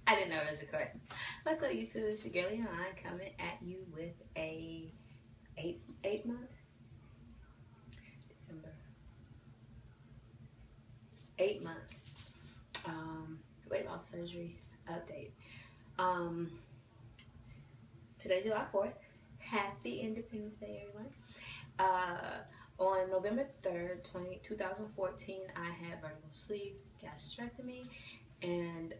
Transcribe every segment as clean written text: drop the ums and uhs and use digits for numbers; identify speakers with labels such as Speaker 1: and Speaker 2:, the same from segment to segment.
Speaker 1: I didn't know it was recording. What's up, YouTube? It's your girl Leon coming at you with a eight month December 8 month weight loss surgery update. Today's July 4th. Happy Independence Day, everyone. On November 3rd, 2014, I had vertical sleeve gastrectomy, and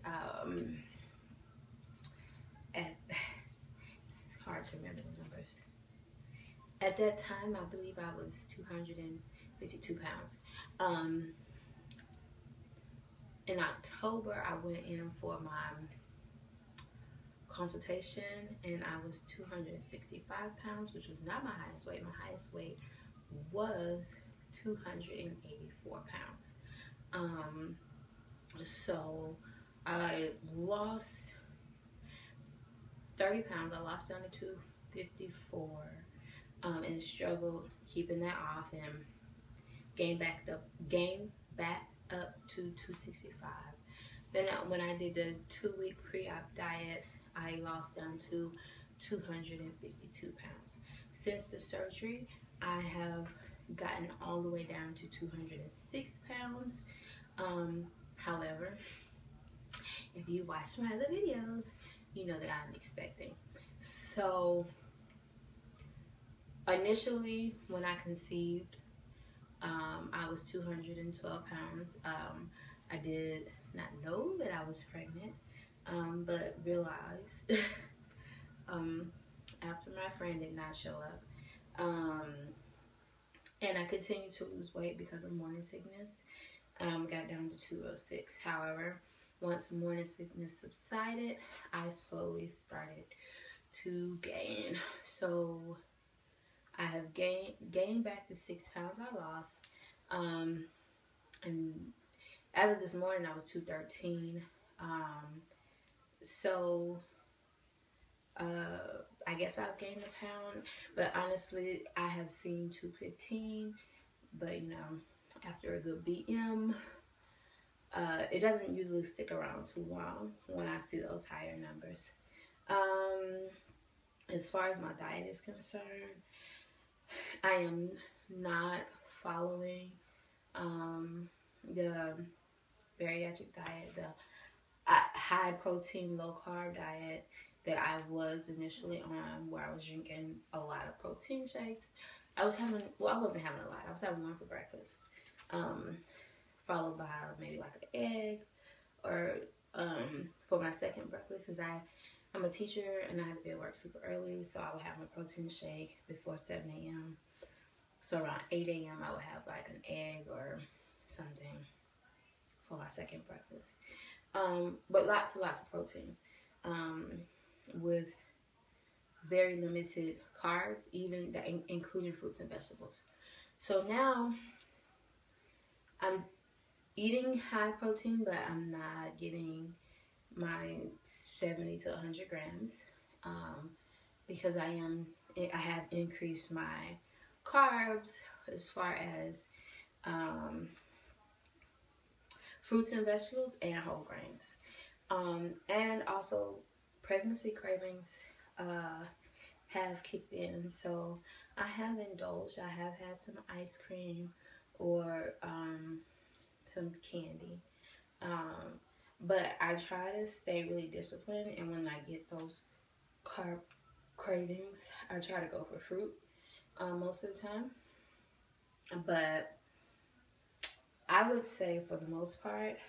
Speaker 1: it's hard to remember the numbers. At that time, I believe I was 252 pounds. In October, I went in for my consultation, and I was 265 pounds, which was not my highest weight. My highest weight was 284 pounds. So I lost 30 pounds. I lost down to 254, and struggled keeping that off, and gained back up to 265. Then when I did the 2-week pre-op diet, I lost down to 252 pounds. Since the surgery, I have gotten all the way down to 206 pounds. However, if you watch my other videos, you know that I'm expecting. So initially, when I conceived, I was 212 pounds. I did not know that I was pregnant, but realized after my friend did not show up. And I continued to lose weight because of morning sickness. Got down to 206. However, once morning sickness subsided, I slowly started to gain. So I have gained back the 6 pounds I lost. And as of this morning, I was 213. So I guess I've gained a pound, but honestly, I have seen 215. But you know, after a good BM, it doesn't usually stick around too long when I see those higher numbers. As far as my diet is concerned, I am not following the bariatric diet, the high protein, low carb diet that I was initially on, where I was drinking a lot of protein shakes. I wasn't having a lot. I was having one for breakfast, followed by maybe like an egg, or for my second breakfast, since I'm a teacher and I had to be at work super early, so I would have my protein shake before 7 a.m. So around 8 a.m. I would have like an egg or something for my second breakfast. But lots of protein, with very limited carbs, even that including fruits and vegetables. So now I'm eating high protein, but I'm not getting my 70 to 100 grams, because I have increased my carbs as far as fruits and vegetables and whole grains. And also pregnancy cravings have kicked in, so I have indulged. I have had some ice cream or some candy, but I try to stay really disciplined, and when I get those carb cravings, I try to go for fruit most of the time. But I would say for the most part,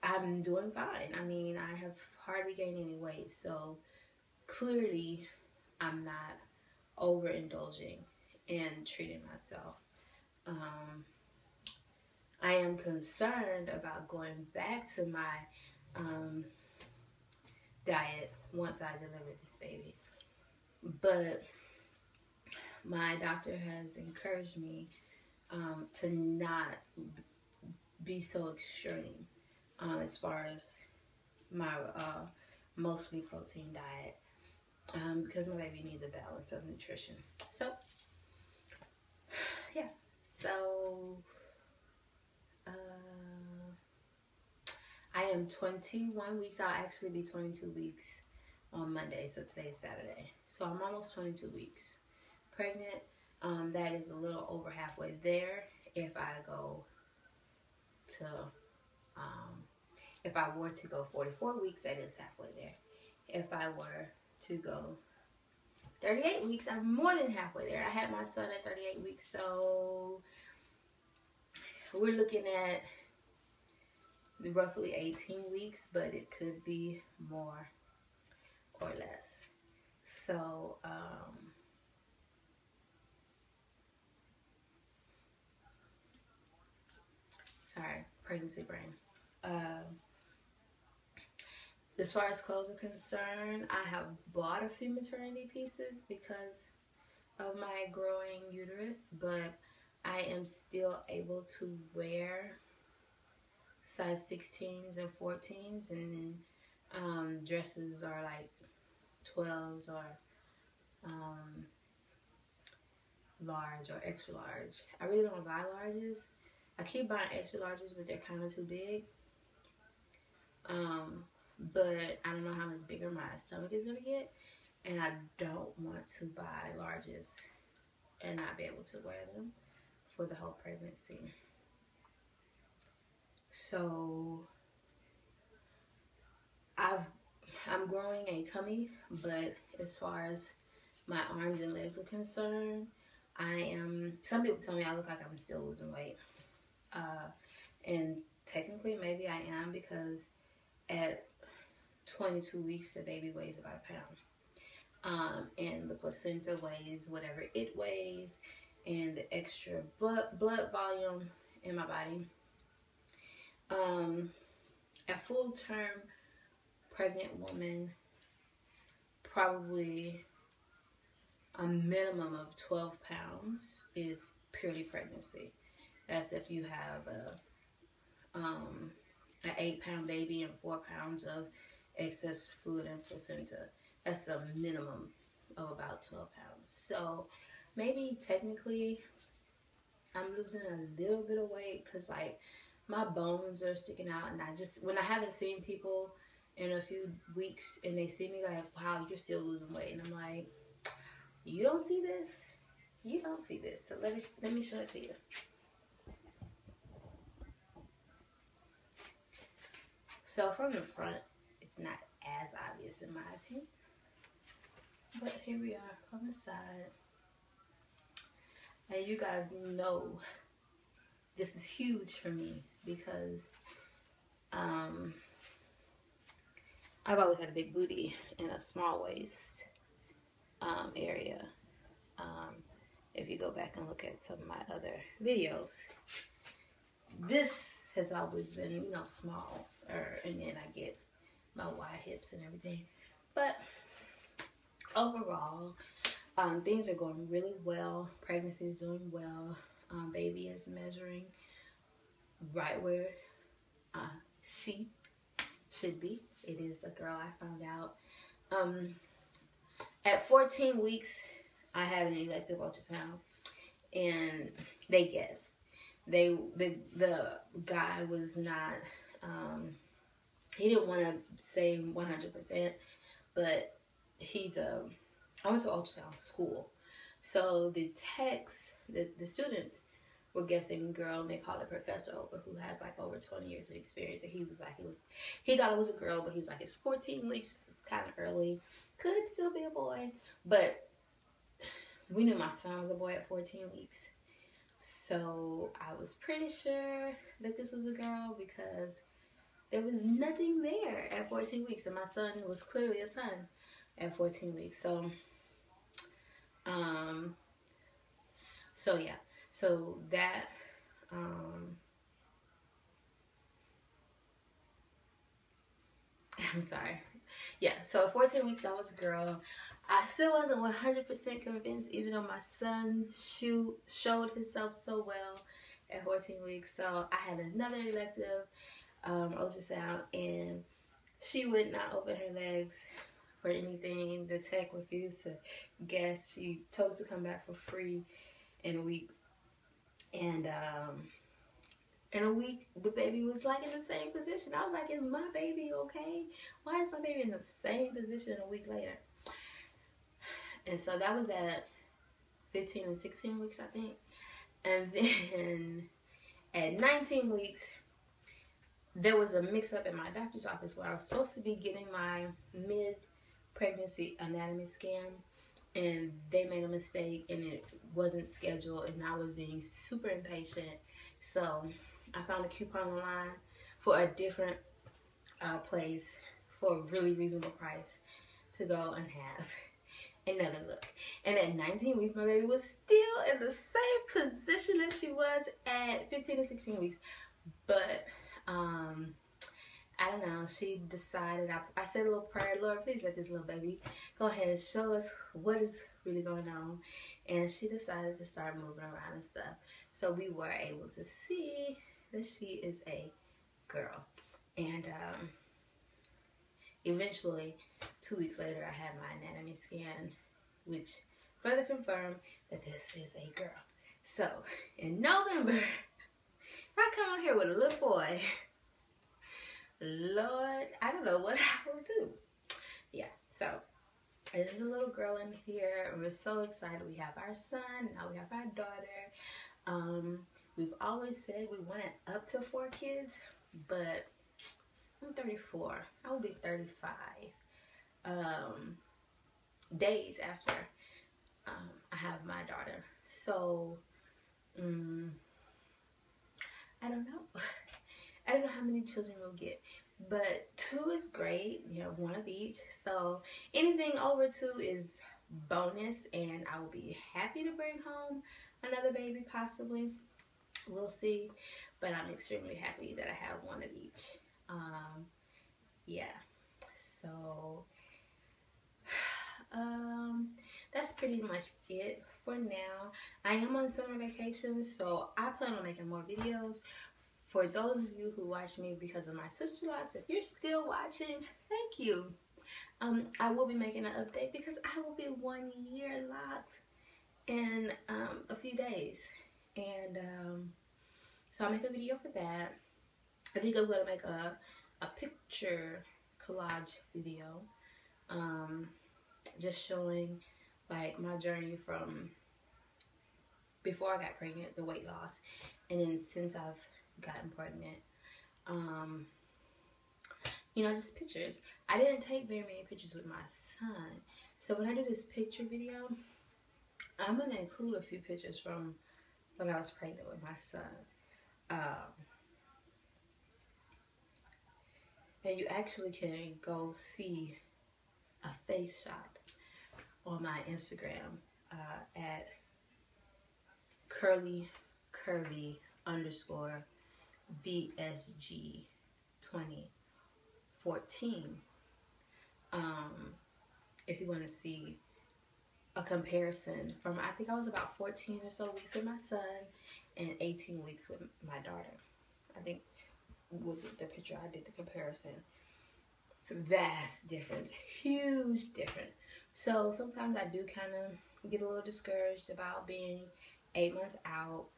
Speaker 1: I'm doing fine. I mean, I have hardly gained any weight, so clearly I'm not overindulging and treating myself. I am concerned about going back to my diet once I deliver this baby. But my doctor has encouraged me to not be so extreme as far as my mostly protein diet, because my baby needs a balance of nutrition. So yeah, so am 21 weeks. I'll actually be 22 weeks on Monday. So today's Saturday. So I'm almost 22 weeks pregnant. That is a little over halfway there. If I go to, if I were to go 44 weeks, that is halfway there. If I were to go 38 weeks, I'm more than halfway there. I had my son at 38 weeks, so we're looking at roughly 18 weeks, but it could be more or less. So, sorry, pregnancy brain. As far as clothes are concerned, I have bought a few maternity pieces because of my growing uterus, but I am still able to wear size 16s and 14s, and dresses are like 12s or large or extra large. I really don't buy larges. I keep buying extra larges, but they're kind of too big. But I don't know how much bigger my stomach is gonna get, and I don't want to buy larges and not be able to wear them for the whole pregnancy. So I'm growing a tummy, but as far as my arms and legs are concerned, some people tell me I look like I'm still losing weight. And technically maybe I am, because at 22 weeks the baby weighs about a pound. And the placenta weighs whatever it weighs, and the extra blood volume in my body. A full term pregnant woman, probably a minimum of 12 pounds is purely pregnancy. That's if you have an 8-pound baby and 4 pounds of excess fluid and placenta. That's a minimum of about 12 pounds. So maybe technically I'm losing a little bit of weight, because like my bones are sticking out, and when I haven't seen people in a few weeks and they see me, like, wow, you're still losing weight, and I'm like, you don't see this? You don't see this. So let me show it to you. So from the front, it's not as obvious in my opinion. But here we are from the side. And you guys know this is huge for me, because I've always had a big booty and a small waist area. If you go back and look at some of my other videos, this has always been, you know, small, and then I get my wide hips and everything. But overall, things are going really well. Pregnancy is doing well. Baby is measuring right where she should be. It is a girl, I found out. At 14 weeks, I had an elective ultrasound, and they guessed. The guy was not, he didn't want to say 100%, but I went to ultrasound school. So the techs, the students were guessing girl, and they called the professor over, who has like over 20 years of experience, and he was like, he thought it was a girl, but he was like, it's 14 weeks, it's kind of early, could still be a boy. But we knew my son was a boy at 14 weeks. So I was pretty sure that this was a girl, because there was nothing there at 14 weeks. And my son was clearly a son at 14 weeks. So yeah. So that, I'm sorry. Yeah, so at 14 weeks, that was a girl. I still wasn't 100% convinced, even though my son showed himself so well at 14 weeks. So I had another elective ultrasound, and she would not open her legs for anything. The tech refused to guess. She told us to come back for free in a week. And In a week, the baby was like in the same position. I was like, is my baby okay? Why is my baby in the same position a week later? And so that was at 15 and 16 weeks, I think. And then at 19 weeks, there was a mix-up in my doctor's office where I was supposed to be getting my mid-pregnancy anatomy scan, and they made a mistake and it wasn't scheduled, and I was being super impatient. So I found a coupon online for a different place for a really reasonable price to go and have another look. And at 19 weeks, my baby was still in the same position as she was at 15 and 16 weeks. But I don't know, she decided, I said a little prayer, Lord, please let this little baby go ahead and show us what is really going on. And she decided to start moving around and stuff. So we were able to see that she is a girl. And eventually, 2 weeks later, I had my anatomy scan, which further confirmed that this is a girl. So in November, I come out here with a little boy. Lord, I don't know what I will do. Yeah, so there's a little girl in here, and we're so excited. We have our son, now we have our daughter. We've always said we wanted up to 4 kids, but I'm 34. I will be 35 days after I have my daughter. So I don't know. I don't know how many children we'll get, but 2 is great. You know, 1 of each. So anything over 2 is bonus, and I will be happy to bring home another baby, possibly. We'll see. But I'm extremely happy that I have 1 of each. Yeah. So that's pretty much it for now. I am on summer vacation, so I plan on making more videos. For those of you who watch me because of my sister locks, if you're still watching, thank you. I will be making an update because I will be 1 year locked in a few days. And so I'll make a video for that. I think I'm going to make a picture collage video. Just showing like my journey from before I got pregnant, the weight loss, and then since I've gotten pregnant. You know, just pictures. I didn't take very many pictures with my son, so when I do this picture video, I'm going to include a few pictures from when I was pregnant with my son. And you actually can go see a face shot on my Instagram at curly_VSG 2014. If you want to see a comparison from, I think I was about 14 or so weeks with my son and 18 weeks with my daughter. I think was the picture I did the comparison. Vast difference, huge difference. So sometimes I do kind of get a little discouraged about being 8 months out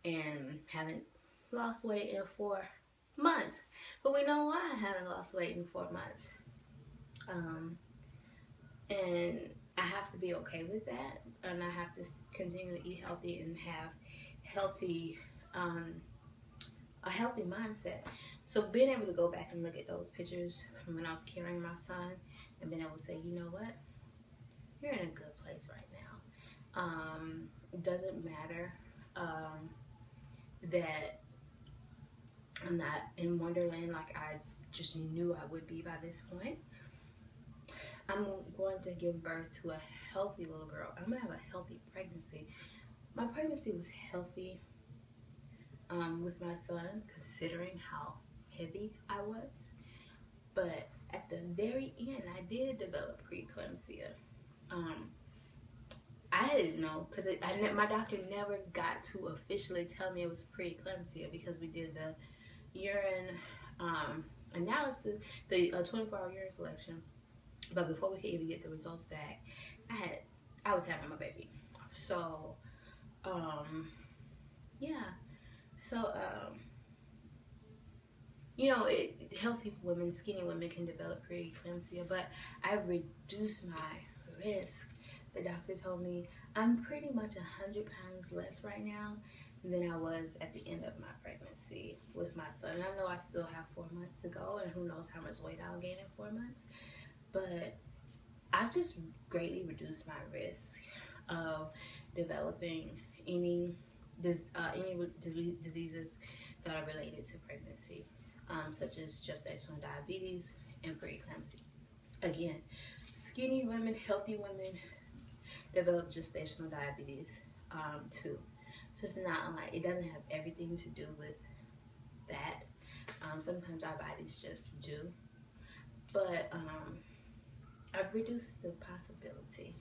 Speaker 1: and haven't lost weight in 4 months. But we know why I haven't lost weight in 4 months. And I have to be okay with that, and I have to continue to eat healthy and have healthy, a healthy mindset. So being able to go back and look at those pictures from when I was carrying my son and being able to say, you know what, you're in a good place right now. It doesn't matter that I'm not in Wonderland like I just knew I would be by this point. I'm going to give birth to a healthy little girl. I'm going to have a healthy pregnancy. My pregnancy was healthy with my son, considering how heavy I was. But at the very end, I did develop preeclampsia. I didn't know because my doctor never got to officially tell me it was preeclampsia because we did the urine analysis, the 24-hour urine collection. But before we could even get the results back, I was having my baby. So, yeah. So, you know, healthy women, skinny women can develop preeclampsia, but I've reduced my risk. The doctor told me I'm pretty much 100 pounds less right now than I was at the end of my pregnancy with my son. And I know I still have 4 months to go, and who knows how much weight I'll gain in 4 months, but I've just greatly reduced my risk of developing any diseases that are related to pregnancy, such as gestational diabetes and preeclampsia. Again, skinny women, healthy women develop gestational diabetes too. So it's not like, it doesn't have everything to do with that. Sometimes our bodies just do. But I've reduced the possibility.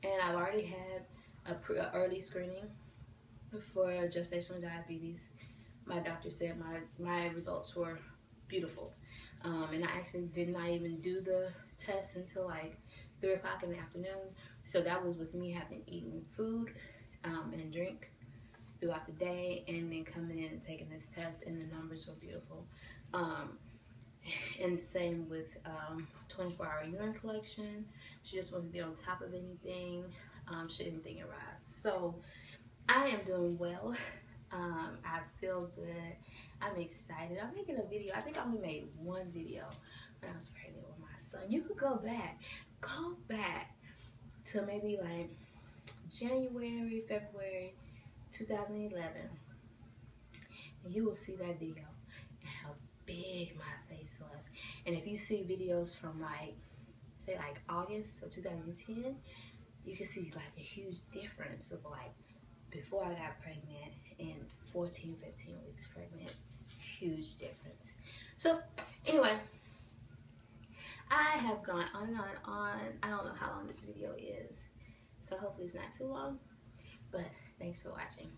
Speaker 1: And I've already had a early screening for gestational diabetes. My doctor said my results were beautiful. And I actually did not even do the test until like 3 o'clock in the afternoon. So that was with me having eaten food and drink throughout the day, and then coming in and taking this test, and the numbers were beautiful. And same with 24-hour urine collection. She just wasn't be on top of anything. She didn't think it rise. So I am doing well. I feel good. I'm excited. I'm making a video. I think I only made one video when I was pregnant with my son. You could go back to maybe like January, February 2011, and you will see that video and how big my face was. And if you see videos from like, say like August of 2010, you can see like a huge difference of like before I got pregnant and 14, 15 weeks pregnant. Huge difference. So anyway, I have gone on and on and on. I don't know how long this video is, so hopefully it's not too long, but thanks for watching.